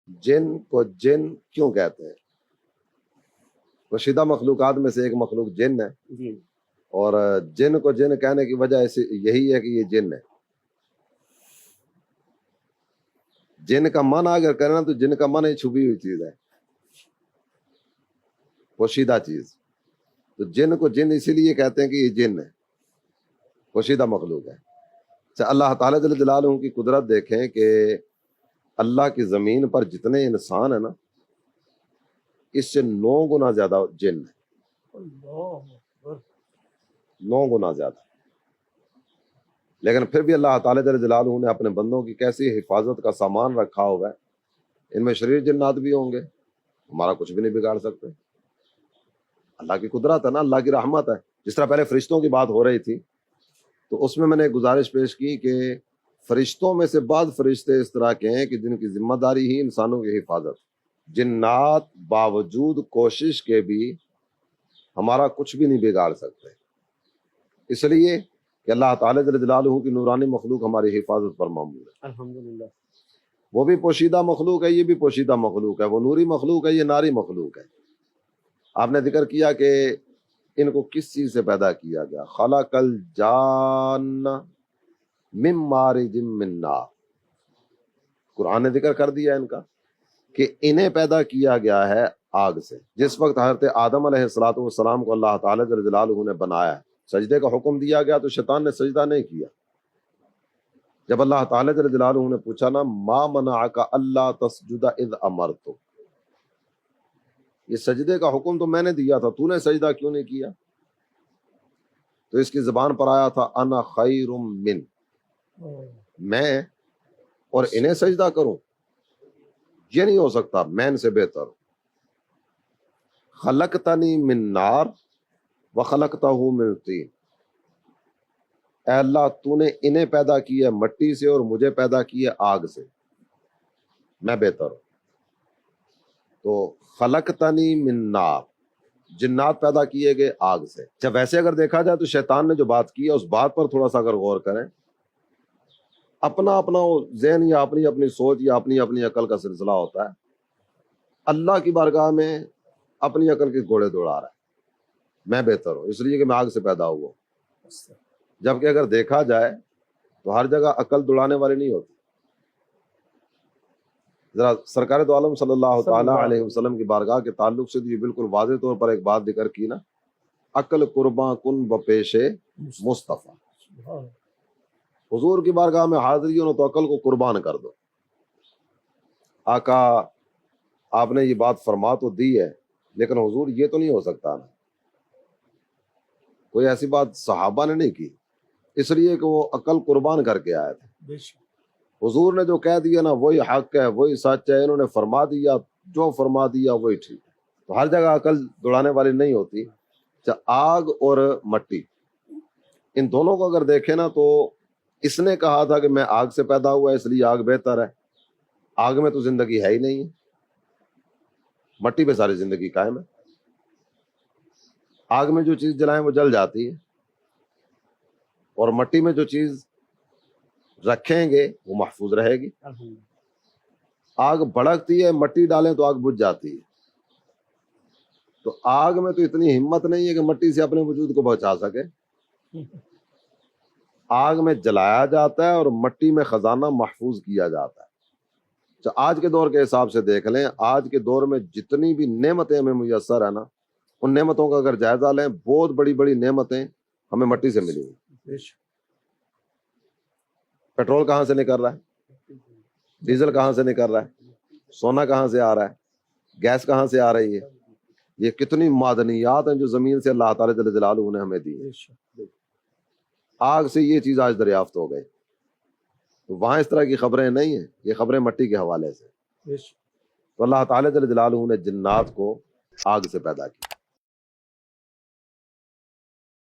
جن کو جن کیوں کہتے ہیں؟ پوشیدہ مخلوقات میں سے ایک مخلوق جن ہے، جی اور جن کو جن کہنے کی وجہ یہی ہے کہ یہ جن ہے۔ جن کا من اگر کرنا تو جن کا من ہی چھپی ہوئی چیز ہے، پوشیدہ چیز۔ تو جن کو جن اسی لیے کہتے ہیں کہ یہ جن ہے، پوشیدہ مخلوق ہے۔ اللہ تعالیٰ جل جلالہ کی قدرت دیکھیں کہ اللہ کی زمین پر جتنے انسان ہیں نا، اس سے 9 گنا زیادہ جن ہے، 9 گنا زیادہ۔ لیکن پھر بھی اللہ تعالیٰ جل جلالہ نے اپنے بندوں کی کیسی حفاظت کا سامان رکھا ہوا ہے۔ ان میں شریر جنات بھی ہوں گے، ہمارا کچھ بھی نہیں بگاڑ سکتے۔ اللہ کی قدرت ہے نا، اللہ کی رحمت ہے۔ جس طرح پہلے فرشتوں کی بات ہو رہی تھی، تو اس میں نے ایک گزارش پیش کی کہ فرشتوں میں سے بعض فرشتے اس طرح کے ہیں کہ جن کی ذمہ داری ہی انسانوں کی حفاظت۔ جنات باوجود کوشش کے بھی ہمارا کچھ بھی نہیں بگاڑ سکتے، اس لیے کہ اللہ تعالیٰ جل جلالہ کی نورانی مخلوق ہماری حفاظت پر معمول ہے۔ الحمدللہ۔ وہ بھی پوشیدہ مخلوق ہے، یہ بھی پوشیدہ مخلوق ہے۔ وہ نوری مخلوق ہے، یہ ناری مخلوق ہے۔ آپ نے ذکر کیا کہ ان کو کس چیز سے پیدا کیا گیا؟ خلق الجان من مارج من نار۔ قرآن نے ذکر کر دیا ان کا کہ انہیں پیدا کیا گیا ہے آگ سے۔ جس وقت حضرت آدم علیہ السلام کو اللہ تعالیٰ جل جلالہ نے بنایا، سجدے کا حکم دیا گیا تو شیطان نے سجدہ نہیں کیا۔ جب اللہ تعالیٰ جل جلالہ نے پوچھا نا ما منعک اللہ تسجد اذ امرتک، یہ سجدے کا حکم تو میں نے دیا تھا، تو نے سجدہ کیوں نہیں کیا؟ تو اس کی زبان پر آیا تھا انا خیر من، میں اور انہیں سجدہ کروں، یہ نہیں ہو سکتا، میں ان سے بہتر ہوں۔ خلقتنی من نار وخلقتہ من طین، اے اللہ تو نے انہیں پیدا کیا مٹی سے اور مجھے پیدا کیا آگ سے، میں بہتر ہوں۔ تو خلقتنی من نار، جنات پیدا کیے گئے آگ سے۔ جب ویسے اگر دیکھا جائے تو شیطان نے جو بات کی ہے اس بات پر تھوڑا سا اگر غور کریں، اپنا اپنا ذہن یا اپنی اپنی سوچ یا اپنی اپنی عقل کا سلسلہ ہوتا ہے۔ اللہ کی بارگاہ میں اپنی عقل کے گھوڑے دوڑا رہا ہے، میں بہتر ہوں اس لیے کہ میں آگ سے پیدا ہوا ہوں۔ جبکہ اگر دیکھا جائے تو ہر جگہ عقل دوڑانے والی نہیں ہوتی۔ ذرا سرکار دو عالم صلی اللہ تعالی علیہ وسلم کی بارگاہ کے تعلق سے یہ بالکل واضح طور پر ایک بات ذکر کی نا، عقل قرباں کن بپیش مصطفیٰ۔ حضور کی بارگاہ میں حاضری ہو تو عقل کو قربان کر دو۔ آقا آپ نے یہ بات فرما تو دی ہے، لیکن حضور یہ تو نہیں ہو سکتا نا، کوئی ایسی بات صحابہ نے نہیں کی، اس لیے کہ وہ عقل قربان کر کے آئے تھے۔ حضور نے جو کہہ دیا نا وہی حق ہے، وہی سچ ہے، انہوں نے فرما دیا، جو فرما دیا وہی ٹھیک ہے۔ تو ہر جگہ عقل دوڑانے والی نہیں ہوتی۔ آگ اور مٹی، ان دونوں کو اگر دیکھیں نا تو اس نے کہا تھا کہ میں آگ سے پیدا ہوا اس لیے آگ بہتر ہے۔ آگ میں تو زندگی ہے ہی نہیں ہے، مٹی پہ ساری زندگی قائم ہے۔ آگ میں جو چیز جلائیں وہ جل جاتی ہے، اور مٹی میں جو چیز رکھیں گے وہ محفوظ رہے گی۔ آگ بھڑکتی ہے، مٹی ڈالیں تو آگ بجھ جاتی ہے۔ تو آگ میں تو اتنی ہمت نہیں ہے کہ مٹی سے اپنے وجود کو بچا سکے۔ آگ میں جلایا جاتا ہے اور مٹی میں خزانہ محفوظ کیا جاتا ہے۔ آج کے دور کے حساب سے دیکھ لیں، آج کے دور میں جتنی بھی نعمتیں ہمیں میسر ہیں نا، ان نعمتوں کا اگر جائزہ لیں، بہت بڑی بڑی نعمتیں ہمیں مٹی سے ملی ہوئی۔ پیٹرول کہاں سے نکل رہا ہے؟ ڈیزل کہاں سے نکل رہا ہے؟ سونا کہاں سے آ رہا ہے؟ گیس کہاں سے آ رہی ہے؟ یہ کتنی معدنیات ہیں جو زمین سے اللہ تعالیٰ جل جلالہ نے ہمیں دی۔ آگ سے یہ چیز آج دریافت ہو گئی۔ تو وہاں اس طرح کی خبریں نہیں ہیں، یہ خبریں مٹی کے حوالے سے۔ تو اللہ تعالیٰ جل جلالہ نے جنات کو آگ سے پیدا کی۔